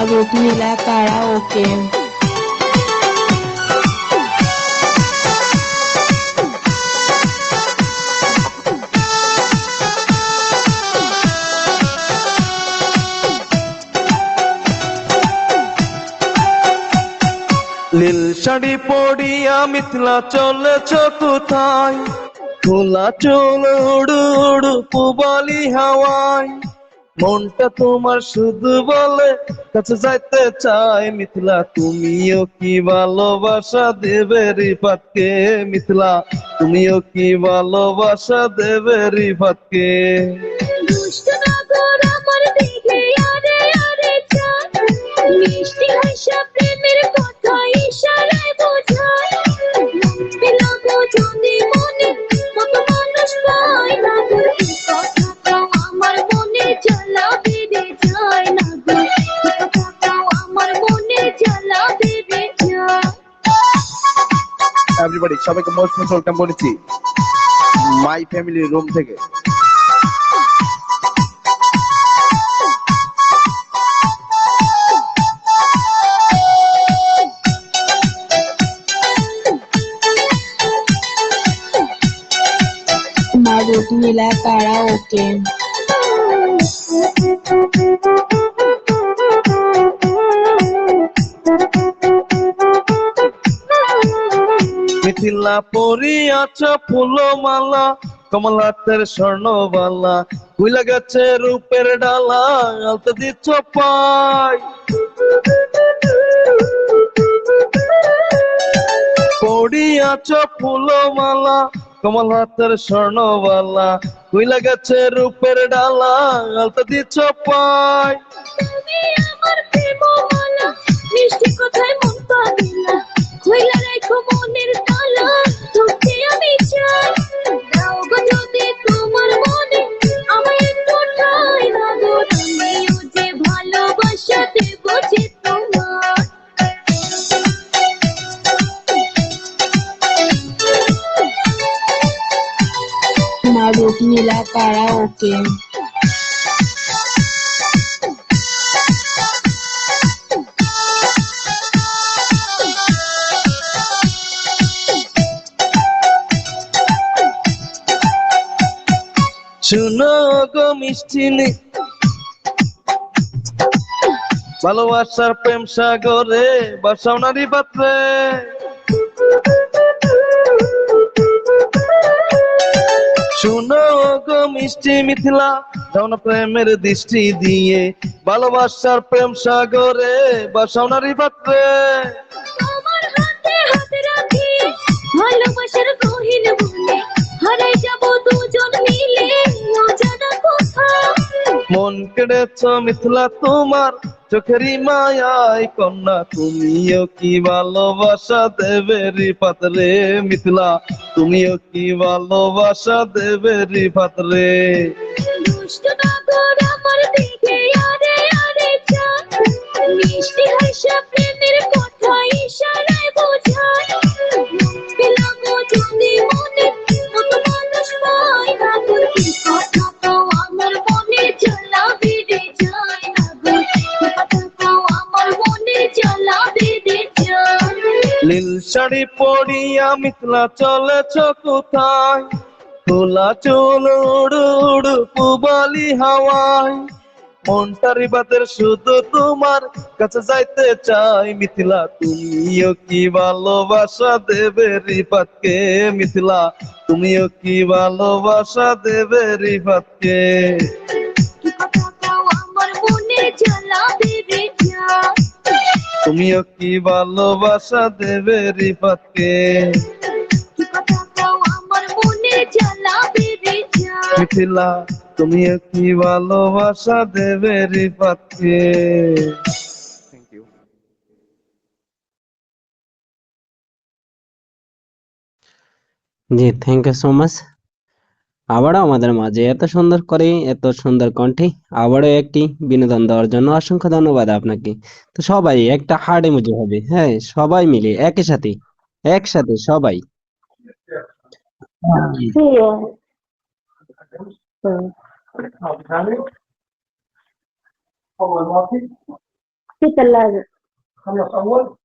মারুফ নীলা karaoke. নীল শাড়ি পরিয়া মিথিলা চলেছ কোথায়? খোলা চুল উড়ু উড়ু পুবালি হাওয়ায়। মনটা তোমার শুধু বলে কাছে যাইতে চায়। মিথিলা তুমিও কি ভালোবাসা দেবে রিফাতকে? মিথিলা তুমিও কি ভালোবাসা দেবে রিফাতকে? দুষ্ট নগর আমার দিকে আরে আরে চায়, মিষ্টি হাসা প্রেমের কথা ইশারায় বোঝায়। বিলাগো যদি মনে কত মানুষ পায় না গো, কথাটাও আমার মনে জ্বালা বেড়ে যায় না গো, কথাটাও আমার মনে জ্বালা বেড়ে যায়। এভরিবডি সবাইকে মোস্ট ওয়েলকাম বলেছি মাই ফ্যামিলি রুম থেকে। মারুফ নীলা কারাওকে। মিথিলা পরিয়াছ ফুলমালা, কমলাতের স্বর্ণবালা, ভুলে গেছে রূপের ডালা, আলতা দিচ্ছ পায়। পরিয়াছ ফুলমালা, কমল হাতের স্বর্ণবালা, ভুলে গেছে রূপের ডালা, আলতা দিচ্ছ পায়। তুমি আমার প্রেমমালা, মিষ্টি কথায় মন পাগলা, খুইলা রাখো মনের তালা, তোকে আমি চাই। দাও গো যদি তোমার মনে আমায় একটু ঠাঁই না গো, আমিও যে ভালোবাসা দেব যে তোমার। মারুফ নীলা কারাওকে। শুনো গো মিষ্টি ভালোবাসার প্রেম সাগরে বাসাও নারী পাত্রে। শুনো গো মিষ্টি মিথিলা, দাও না প্রেমের দৃষ্টি দিয়ে, ভালোবাসার প্রেম সাগরে বাসাও নারী পাত্রে। তোমার হাতে হাত রাখি ভালোবাসার গহীন বলে, হারাই যাব দুজন মিলে অজানা কোথাও। মন কেড়েছ মিথিলা তোমার চোখেরই মায়ায়, কন্যা তুমিও কি ভালোবাসা দেবে রিফাত রে? মিথিলা তুমিও কি ভালোবাসা দেবে রিফাত রে? দুষ্ট নগর আমার দিকে আরে আরে চায়, মিষ্টি হাসা প্রেমের কথা ইশারায় বোঝায়। বিলাগো যদি মনে কত মানুষ পায় না গো, কথাটাও আমার মনে জ্বালা বেড়ে যায় না গো, কথাটাও আমার মনে জ্বালা বেড়ে যায়। নীল শাড়ি পরিয়া মিথিলা চলেছ কোথায়? খোলা চুল উড়ু উড়ু পুবালি হাওয়ায়। মনটা রিফাতের শুধু তোমার কাছে যাইতে চাই। মিথিলা তুমিও কি ভালোবাসা দেবে রিফাতকে? মিথিলা তুমিও কি ভালোবাসা দেবে রিফাতকে? কথাটাও আমার মনে জ্বালা বেড়ে যায়। তুমিও কি ভালোবাসা দেবে রিফাতকে? কথাটাও আমার মনে জ্বালা বেড়ে যায়। মিথিলা তুমিও কি ভালোবাসা দেবে রিফাতকে? Thank you. জি, থ্যাংক ইউ সো মাচ। আবারও আমাদের মাঝে এত সুন্দর করে এত সুন্দর কণ্ঠে আবারও একটি বিনোদন দেওয়ার জন্য অসংখ্য ধন্যবাদ আপনাকে। তো সবাই একটা হার্ড ইমোজি হবে, হ্যাঁ সবাই মিলে একই সাথে একসাথে সবাই। في الثلاجة. خلص أول